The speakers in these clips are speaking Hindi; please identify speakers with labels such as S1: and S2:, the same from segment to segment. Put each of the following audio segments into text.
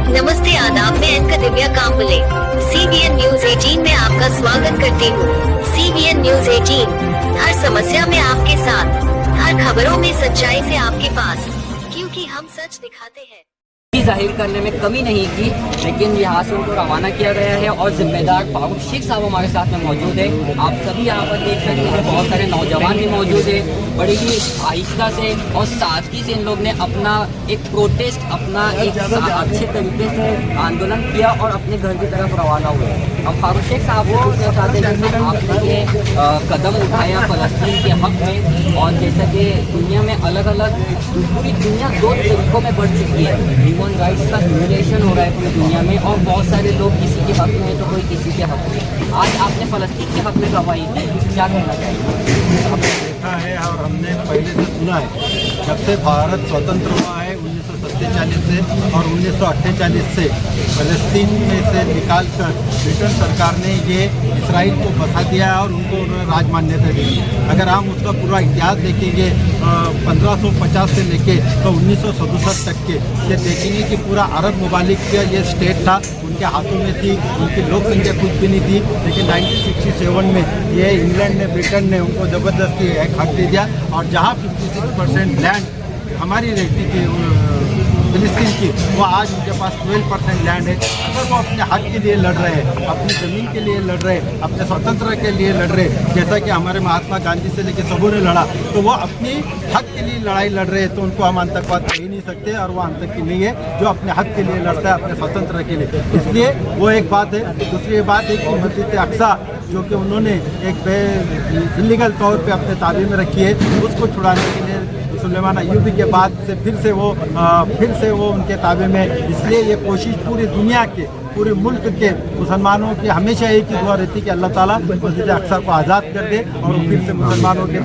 S1: नमस्ते आदाब, मैं anchor Divya Kamble CBN news 18 में आपका स्वागत करती हूँ। CBN न्यूज 18 हर समस्या में आपके साथ, हर खबरों में सच्चाई से आपके पास, क्योंकि हम सच दिखाते हैं।
S2: जाहिर करने में कमी नहीं की, लेकिन यहाँ से उनको रवाना किया गया है और जिम्मेदार फारूक शेख साहब हमारे साथ में मौजूद है। आप सभी यहाँ पर देख सकते हैं, बहुत सारे नौजवान भी मौजूद है। बड़ी ही आहिस्ता से और सादगी से इन लोग ने अपना एक प्रोटेस्ट, अपना एक अच्छे तरीके से आंदोलन किया और अपने घर की तरफ रवाना हुए। हम फारूक शेख साहब को पूछना चाहते हैं कि आपने ये कदम उठाया फ़लस्तीन के हक़ में, और जैसा कि दुनिया में अलग अलग, पूरी दुनिया दो तरीकों में बढ़ चुकी है। ह्यूमन राइट्स का ह्यूमिलेशन हो रहा है पूरी दुनिया में, और बहुत सारे लोग किसी के हक़ में है तो कोई किसी के हक़ में। आज आपने फ़लस्तीन के हक़ में गवाही दी, क्या कहना चाहिए?
S3: हमने देखा है और हमने पहले से सुना है, जब से भारत स्वतंत्र हुआ है 1947 से और 1948 से फ़लस्तीन में से निकालकर ब्रिटेन सरकार ने ये इसराइल को बसा दिया है और उनको राज मान्यता दी। अगर हम उसका पूरा इतिहास देखेंगे 1550 से लेके तो 1967 तक के, ये देखेंगे कि पूरा अरब ममालिक का ये स्टेट था, उनके हाथों में थी, उनकी लोक संख्या कुछ भी नहीं थी। लेकिन 1967 में ये इंग्लैंड ने, ब्रिटेन ने उनको ज़बरदस्ती एक हक दे दिया, और जहाँ 56% लैंड हमारी रहती थी फ़लस्तीन की, वो आज उनके पास 12% लैंड है। अगर वो अपने हक के लिए लड़ रहे हैं, अपनी ज़मीन के लिए लड़ रहे हैं, अपने स्वतंत्रता के लिए लड़ रहे हैं, जैसा कि हमारे महात्मा गांधी से लेकर सबों ने लड़ा, तो वो अपनी हक के लिए लड़ाई लड़ रहे हैं, तो उनको हम आतंकवाद कह ही नहीं सकते। और वो आतंकी नहीं है जो अपने हक के लिए लड़ता है, अपने स्वतंत्रता के लिए। इसलिए वो एक बात है। दूसरी बात है कि मस्जिद अक्सा जो कि उन्होंने एक इलीगल तौर पे अपने ताबे में रखी है, उसको छुड़ाने के लिए सुलेमान अय्यूबी के बाद से फिर से वो उनके ताबे में। इसलिए ये कोशिश पूरी दुनिया के, पूरे मुल्क के मुसलमानों की हमेशा एक ही दुआ रहती कि अल्लाह ताला मस्जिद अक्सा को आज़ाद कर दे और फिर से मुसलमानों के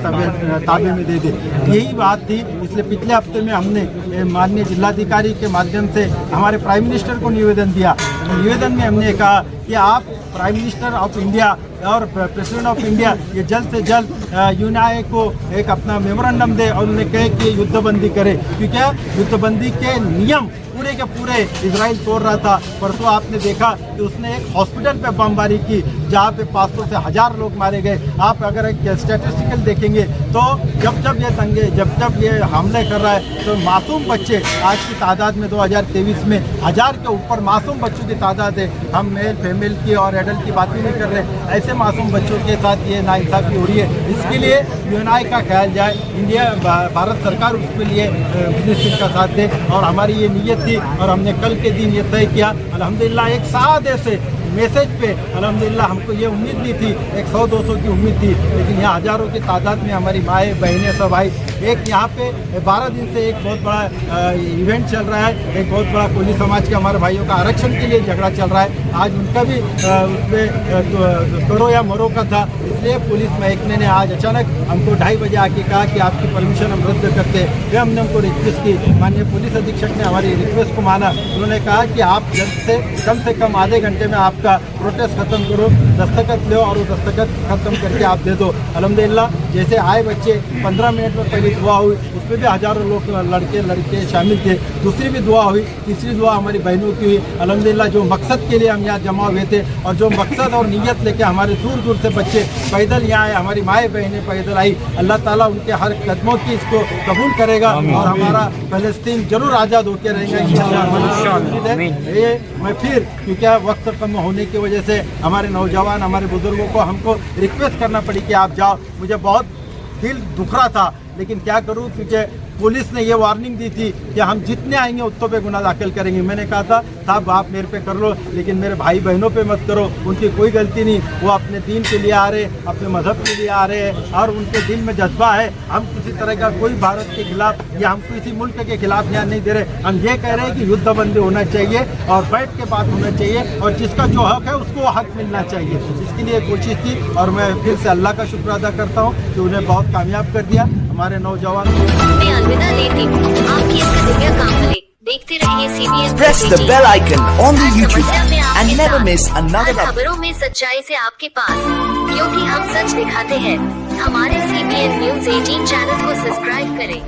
S3: ताबे में दे दे। यही बात थी। इसलिए पिछले हफ्ते में हमने माननीय जिलाधिकारी के माध्यम से हमारे प्राइम मिनिस्टर को निवेदन दिया। निवेदन में हमने कहा कि आप प्राइम मिनिस्टर ऑफ इंडिया और प्रेसिडेंट ऑफ इंडिया ये जल्द से जल्द यूएनआई को एक अपना मेमोरेंडम दे और उन्हें कहे कि युद्धबंदी करे, क्योंकि युद्धबंदी के नियम पूरे के पूरे इजराइल तोड़ रहा था। परसों आपने देखा कि उसने एक हॉस्पिटल पे बमबारी की, जहाँ पे 500 से 1000 लोग मारे गए। आप अगर एक स्टैटिस्टिकल देखेंगे तो जब ये हमले कर रहा है तो मासूम बच्चे आज की तादाद में 2023 में 1000 के ऊपर मासूम बच्चों की तादाद है। हम मेल फीमेल की और एडल्ट की बात ही नहीं कर रहे। ऐसे मासूम बच्चों के साथ ये नाइंसाफ़ी हो रही है। इसके लिए यूएनआई का ख्याल जाए, इंडिया भारत सरकार उसके लिए मिनिस्ट्री का साथ दे, और हमारी ये नीयत थी। और हमने कल के दिन ये तय किया अल्हम्दुलिल्लाह, एक सादे से मैसेज पे अल्हम्दुलिल्लाह। हमको ये उम्मीद नहीं थी, 100-200 की उम्मीद थी, लेकिन यहाँ हज़ारों की तादाद में हमारी माएँ बहनें सब आई। एक यहाँ पे 12 दिन से एक बहुत बड़ा इवेंट चल रहा है, एक बहुत बड़ा कोली समाज के हमारे भाइयों का आरक्षण के लिए झगड़ा चल रहा है। आज उनका भी उसमें करो या मरो का था। इसलिए पुलिस महकमे ने आज अचानक हमको 2:30 बजे आके कहा कि आपकी परमिशन हम रद्द करते हैं। फिर हमने उनको रिक्वेस्ट की, माननीय पुलिस अधीक्षक ने हमारी रिक्वेस्ट को माना। उन्होंने कहा कि आप जल्द से कम आधे घंटे में आपका प्रोटेस्ट ख़त्म करो, दस्तखत लो और वो दस्तखत ख़त्म करके आप दे दो। अल्हम्दुलिल्लाह जैसे आए बच्चे 15 मिनट में पहली दुआ हुई, उसमें भी हज़ारों लोग लड़के शामिल थे। दूसरी भी दुआ हुई, तीसरी दुआ हमारी बहनों की हुई। अल्हम्दुलिल्लाह जो मकसद के लिए हम यहाँ जमा हुए थे और जो मकसद और नीयत लेके हमारे दूर दूर से बच्चे पैदल यहाँ आए, हमारी माएँ बहनें पैदल आई, अल्लाह ताला उनके हर कदमों की इसको कबूल करेगा और हमारा फ़लस्तीन जरूर आज़ाद होकर रहेगा इंशाअल्लाह। ये मैं फिर, क्योंकि वक्त कम होने की वजह से हमारे नौजवान, हमारे बुजुर्गों को हमको रिक्वेस्ट करना पड़ी कि आप जाओ। मुझे बहुत दिल दुख रहा था, लेकिन क्या करूं, क्योंकि पुलिस ने ये वार्निंग दी थी कि हम जितने आएंगे उतनों पे गुनाह दाखिल करेंगे। मैंने कहा था साहब आप मेरे पे कर लो, लेकिन मेरे भाई बहनों पे मत करो। उनकी कोई गलती नहीं, वो अपने दीन के लिए आ रहे, अपने मजहब के लिए आ रहे हैं और उनके दिल में जज्बा है। हम किसी तरह का कोई भारत के खिलाफ या हम किसी मुल्क के खिलाफ यहाँ नहीं दे रहे। हम ये कह रहे हैं कि युद्धबंदी होना चाहिए और बैठ के बात होना चाहिए, और जिसका जो हक है उसको हक मिलना चाहिए। इसके लिए कोशिश थी और मैं फिर से अल्लाह का शुक्र अदा करता हूँ कि उन्हें बहुत कामयाब कर दिया हमारे नौजवान।
S1: मैं अलविदा लेती हूँ, आपकी एंकर दिव्या कांबले। देखते रहिए CBN।
S4: Press the bell icon on the YouTube and never miss another update.
S1: खबरों में सच्चाई से आपके पास, क्योंकि हम सच दिखाते हैं। हमारे CBN न्यूज 18 चैनल को सब्सक्राइब करें।